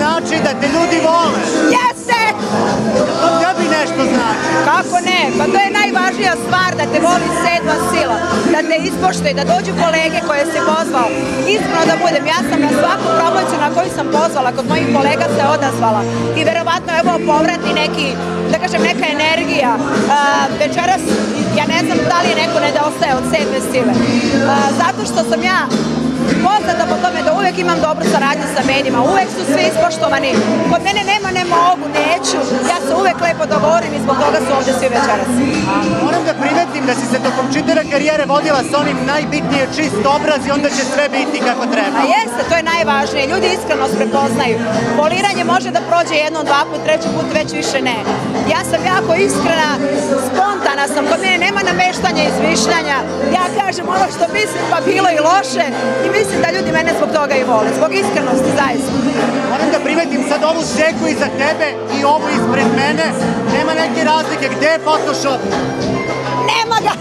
znači da te ljudi vole? Jeste! To tebi nešto znači? Kako ne? Pa to je najvažnija stvar, da te voli sedma sila, da te ispoštuje, da dođu kolege koje si pozvao. Iskreno da budem, ja sam na svaku promociju na koju sam pozvala, kod mojih kolega se odazvala i verovatno evo povratni neki, da kažem, neka energija. Večeras, ja ne znam da li je neko nedostaje od sedme sile, zato što sam ja poznata po tome da uvek imam dobru saradnju sa medijima, uvek su svi ispoštovani. Kod mene nema ne mogu, neću, ja se uvek lepo dogovorim i zbog toga su ovde svi večeras. Moram da primetim da si se tokom čitave karijere vodila s onim najbitnije čist obraz i onda će sve biti kako treba. A jeste, to je najvažnije, ljudi iskrenost prepoznaju. Poliranje može da prođe jednom, dva put, treći put, već više ne. Ja sam jako iskrena, spontana sam, kod mene nema nameštanja i izmišljanja. Ja kažem ono što mislim, pa bilo i loše, i mislim da ljudi mene zbog toga i vole, zbog iskrenosti zaista. Moram da primetim sad ovu seku iza tebe i ovu ispred mene, nema neke razlike, gde je Photoshop? Nema ga!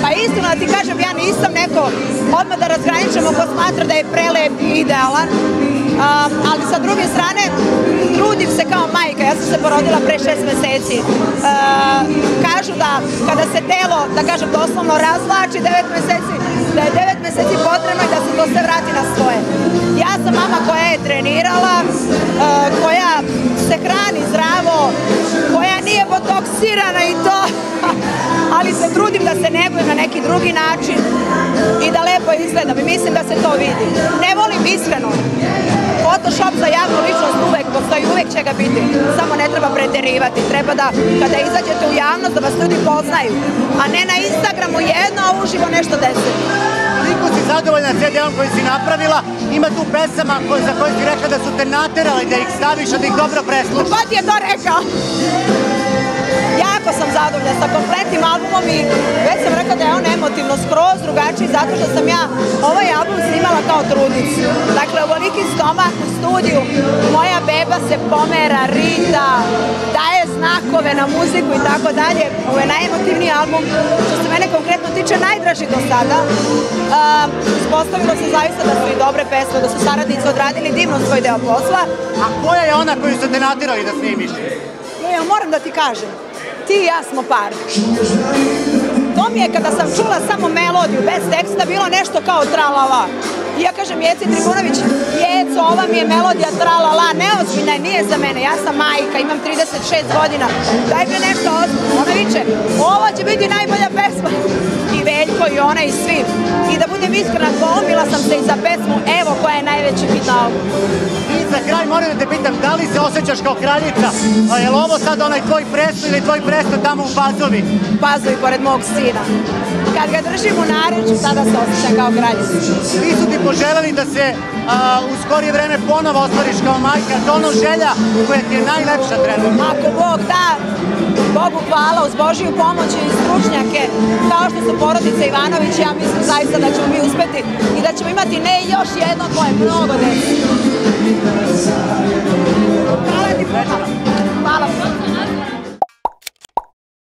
Pa iskreno da ti kažem, ja nisam neko, odmah da razgraničamo ko smatra da je prelep i idealan, ali sa druge strane, trudim se kao majka, ja sam se porodila pre 6 meseci. Kažu da kada se telo, da kažem doslovno, razvlači 9 meseci, da je 9 meseci potrebno i da se to sve vrati na svoje. Ja sam mama koja je trenirala, koja se hrani zdravo, koja nije botoksirana i to, ali se trudim da se negujem na neki drugi način i da lepo izgledam i mislim da se to vidi. Ne volim iskreno. Photoshop za javnu ličnost uvek postoji, uvek će ga biti, samo ne treba preterivati. Treba da kada izađete u javnost da vas ljudi poznaju, a ne na Instagramu jedno, a uživo nešto 10. Koliko si zadovoljna CD-om koji si napravila, ima tu pesama za koje si rekla da su te naterali da ih staviš, a da ih dobro preslušaš. Ko ti je to rekao? Jako sam zadovoljna sa kompletnim albumom i već sam rekla da je on emotivno skroz drugačiji zato što sam ja ovaj album snimala kao trudnicu. Dakle, ovoliki stomak u studiju, moja beba se pomera, rita, daje znakove na muziku i tako dalje. Ovo je najemotivniji album, što se mene konkretno tiče najdraži do sada. Ispostavilo se zaista da su i dobre pesme, da su saradnici odradili divno svoj deo posla. A koja je ona koju su te naterali da snimiš? Ja moram da ti kažem, ti i ja smo par. To mi je kada sam čula samo melodiju, bez teksta, bilo nešto kao tralala. I ja kažem Jeci Tribunović, Jeco, ova mi je melodija tralala, neozbiljna je, nije za mene, ja sam majka, imam 36 godina, daj mi nešto ozbiljno. Ona viče, ova će biti najbolja pesma. I Veljko i ona i svi. I da budem iskrena, polomila sam se i za pesmu Evo koja je najveći hit na albumu. I za kraj moram da te pitam, da li se osjećaš kao kraljica? Je li ovo sad onaj tvoj presto ili tvoj presto tamo u Pazovi? Pazovi pored mog sina. Kad ga držim u naručju, tada se osjećam kao kraljica. Svi su ti poželjeli da se u skorije vreme ponovo ostvariš kao majka, to ono želja koja ti je najlepša trenutno. Ako Bog da, Bogu hvala, uz Božiju pomoć i stručnjake, kao što su porodica Ivanović, ja mislim zaista da ćemo mi uspeti i da ćemo imati ne još jedno, to je mnogo dece. Hvala ti puno. Hvala.